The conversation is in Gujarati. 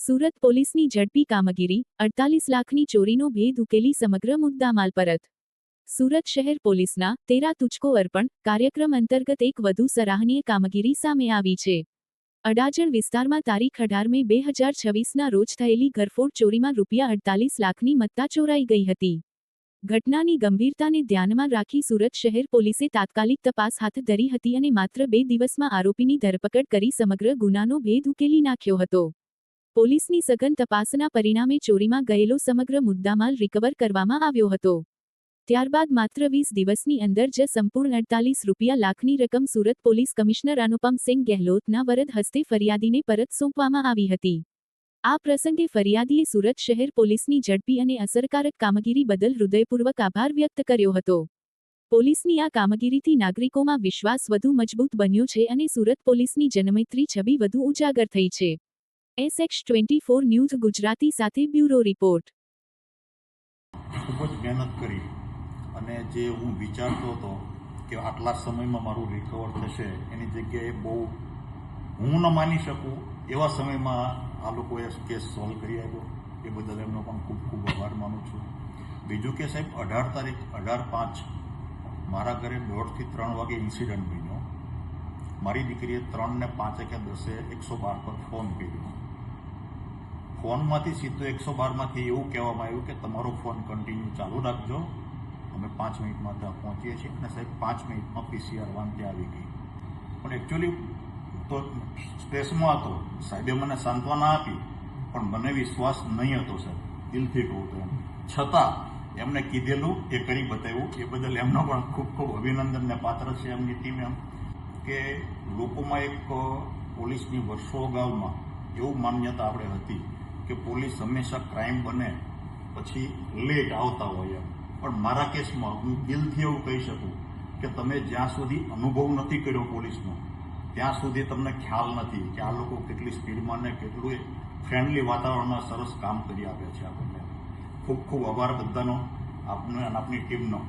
સુરત પોલીસની ઝડપી કામગીરી, 48 લાખની ચોરીનો ભેદ ઉકેલી સમગ્ર મુદ્દામાલ પરત. સુરત શહેર પોલીસના 13 તુચકો અર્પણ કાર્યક્રમ અંતર્ગત એક વધુ સરાહનીય કામગીરી સામે આવી છે. અડાજણ વિસ્તારમાં તારીખ 18 મે 2026ના રોજ થયેલી ઘરફોડ ચોરીમાં ₹48 લાખની મત્તા ચોરાઈ ગઈ હતી. ઘટનાની ગંભીરતાને ધ્યાનમાં રાખી સુરત શહેર પોલીસે તાત્કાલિક તપાસ હાથ ધરી હતી અને માત્ર 2 દિવસમાં આરોપીની ધરપકડ કરી સમગ્ર ગુનાનો ભેદ ઉકેલી નાખ્યો હતો. પોલીસની સઘન તપાસના પરિણામે ચોરીમાં ગયેલો સમગ્ર મુદ્દામાલ રિકવર કરવામાં આવ્યો હતો. ત્યારબાદ માત્ર 20 દિવસની અંદર જ સંપૂર્ણ ₹48 લાખની રકમ સુરત પોલીસ કમિશનર અનુપમસિંહ ગેહલોતના વરદ હસ્તે ફરિયાદીને પરત સોંપવામાં આવી હતી. આ પ્રસંગે ફરિયાદીએ સુરત શહેર પોલીસની ઝડપી અને અસરકારક કામગીરી બદલ હૃદયપૂર્વક આભાર વ્યક્ત કર્યો હતો. પોલીસની આ કામગીરીથી નાગરિકોમાં વિશ્વાસ વધુ મજબૂત બન્યો છે અને સુરત પોલીસની જનમૈત્રી છબી વધુ ઉજાગર થઈ છે. SX24 ન્યૂઝ ગુજરાતી સાથે બ્યુરો રિપોર્ટ. ખૂબ જ મહેનત કરી અને જે હું વિચારતો હતો કે આટલા સમયમાં મારું રિકવર થશે, એની જગ્યાએ બહુ હું ન માની શકું એવા સમયમાં આ લોકોએ કેસ સોલ્વ કરી આપ્યો. એ બદલ એમનો પણ ખૂબ ખૂબ આભાર માનું છું. બીજું કે સાહેબ 18 તારીખ 18/5 મારા ઘરે 2:30 થી 3 વાગે ઇન્સિડન્ટ બન્યો. મારી દીકરીએ 3 ને 5 કે 10 112 પર ફોન કર્યો. ફોનમાંથી સીધો 112માંથી એવું કહેવામાં આવ્યું કે તમારો ફોન કન્ટિન્યુ ચાલુ રાખજો, અમે 5 મિનિટમાં ત્યાં પહોંચીએ છીએ. અને સાહેબ 5 મિનિટમાં PCR વાન ત્યાં આવી ગઈ. પણ એકચ્યુઅલી તો સ્ટ્રેસમાં હતો. સાહેબે મને સાંત્વના આપી, પણ મને વિશ્વાસ નહીં હતો સાહેબ, દિલથી કહું તો એમ. છતાં એમને કીધેલું એ કરી બતાવ્યું. એ બદલ એમનો પણ ખૂબ ખૂબ અભિનંદનને પાત્ર છે એમની ટીમ. એમ કે લોકોમાં એક પોલીસની વર્ષો અગાઉમાં એવું માન્યતા આપણે હતી કે પોલીસ હંમેશા ક્રાઇમ બને પછી લેટ આવતા હોય એમ. પણ મારા કેસમાં હું દિલથી એવું કહી શકું કે તમે જ્યાં સુધી અનુભવ નથી કર્યો પોલીસનો, ત્યાં સુધી તમને ખ્યાલ નથી કે આ લોકો કેટલી સ્પીડમાં ને કેટલું ફ્રેન્ડલી વાતાવરણમાં સરસ કામ કરી આપે છે આપણને. ખૂબ ખૂબ આભાર બધાનો, આપને અને આપની ટીમનો.